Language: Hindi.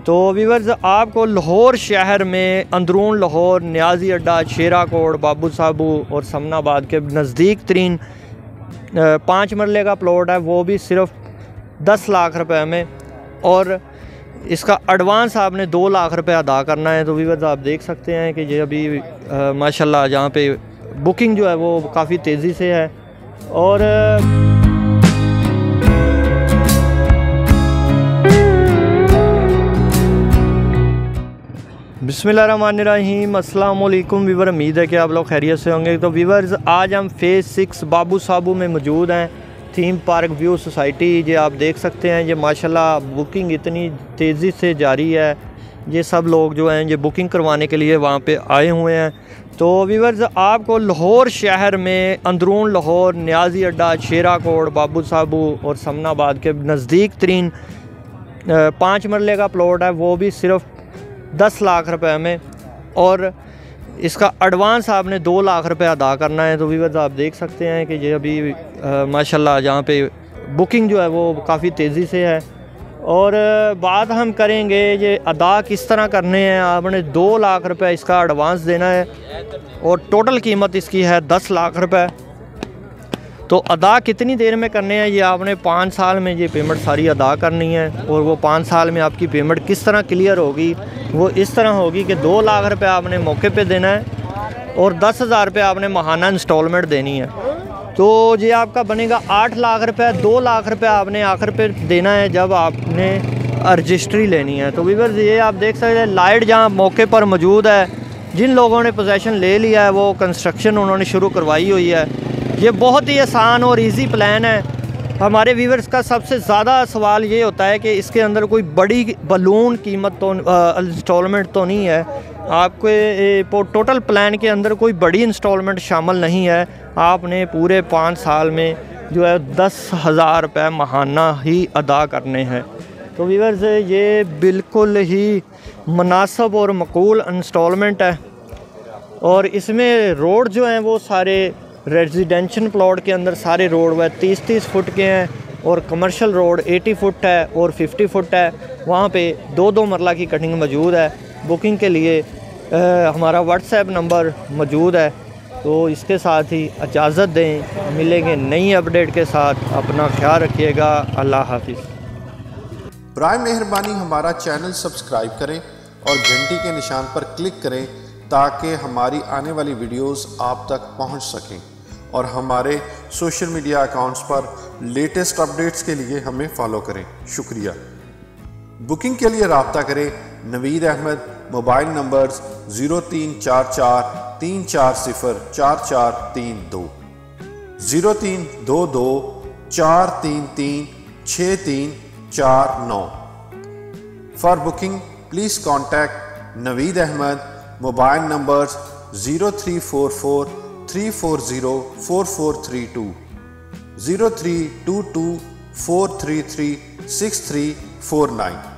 तो वीवर्स, आपको लाहौर शहर में अंदरून लाहौर न्याजी अड्डा, शेरा कोट, बाबू साबू और समनाबाद के नज़दीक तरीन 5 मरले का प्लॉट है, वो भी सिर्फ 10 लाख रुपए में, और इसका एडवांस आपने 2 लाख रुपए अदा करना है। तो वीवर्स, आप देख सकते हैं कि ये अभी माशाल्लाह यहाँ पे बुकिंग जो है वो काफ़ी तेज़ी से है। और बिस्मिल्लाहिर्रहमानिर्रहीम, अस्सलाम वालेकुम वीवर, उम्मीद है कि आप लोग खैरियत से होंगे। तो वीवर्स, आज हम फ़ेज़ 6 बाबू साबू में मौजूद हैं, थीम पार्क व्यू सोसाइटी। ये आप देख सकते हैं, ये माशाल्लाह बुकिंग इतनी तेज़ी से जारी है। ये सब लोग जो हैं ये बुकिंग करवाने के लिए वहाँ पे आए हुए हैं। तो वीवर्स, आपको लाहौर शहर में अंदरून लाहौर न्याजी अड्डा, शेरा कोट, बाबू साबू और समनाबाद के नज़दीक तरीन 5 मरले का प्लॉट है, वो भी सिर्फ 10 लाख रुपए में, और इसका एडवांस आपने 2 लाख रुपए अदा करना है। तो वीवर्स, आप देख सकते हैं कि ये अभी माशाल्लाह यहाँ पे बुकिंग जो है वो काफ़ी तेज़ी से है। और बात हम करेंगे ये अदा किस तरह करने हैं। आपने 2 लाख रुपए इसका एडवांस देना है और टोटल कीमत इसकी है 10 लाख रुपए। तो अदा कितनी देर में करने हैं, ये आपने 5 साल में ये पेमेंट सारी अदा करनी है। और वो 5 साल में आपकी पेमेंट किस तरह क्लियर होगी, वो इस तरह होगी कि 2 लाख रुपए आपने मौके पे देना है और 10,000 रुपये आपने माहाना इंस्टॉलमेंट देनी है। तो ये आपका बनेगा 8 लाख रुपए। 2 लाख रुपए आपने आखिर पे देना है जब आपने रजिस्ट्री लेनी है। तो वीवर्स, ये आप देख सकते हैं लाइट जहाँ मौके पर मौजूद है। जिन लोगों ने पोजेसन ले लिया है वो कंस्ट्रक्शन उन्होंने शुरू करवाई हुई है। ये बहुत ही आसान और इजी प्लान है। हमारे व्यूवर्स का सबसे ज़्यादा सवाल ये होता है कि इसके अंदर कोई बड़ी बलून कीमत तो इंस्टॉलमेंट तो नहीं है। आपके टोटल प्लान के अंदर कोई बड़ी इंस्टॉलमेंट शामिल नहीं है। आपने पूरे 5 साल में जो है 10,000 रुपये माहाना ही अदा करने हैं। तो व्यूवर्स, ये बिल्कुल ही मुनासिब और मकबूल इंस्टॉलमेंट है। और इसमें रोड जो हैं वो सारे रेजिडेंशियल प्लॉट के अंदर सारे रोड वह 30-30 फुट के हैं, और कमर्शियल रोड 80 फुट है और 50 फुट है। वहाँ पे 2-2 मरला की कटिंग मौजूद है। बुकिंग के लिए हमारा व्हाट्सएप नंबर मौजूद है। तो इसके साथ ही इजाज़त दें, मिलेंगे नई अपडेट के साथ। अपना ख्याल रखिएगा। अल्लाह हाफिज़। बराए मेहरबानी हमारा चैनल सब्सक्राइब करें और घंटी के निशान पर क्लिक करें ताकि हमारी आने वाली वीडियोस आप तक पहुंच सकें, और हमारे सोशल मीडिया अकाउंट्स पर लेटेस्ट अपडेट्स के लिए हमें फॉलो करें। शुक्रिया। बुकिंग के लिए रब्ता करें Naveed Ahmed, mobile numbers 0344340432, 0322433639। For booking please contact Naveed Ahmed, mobile numbers 0344340432, 0322433639।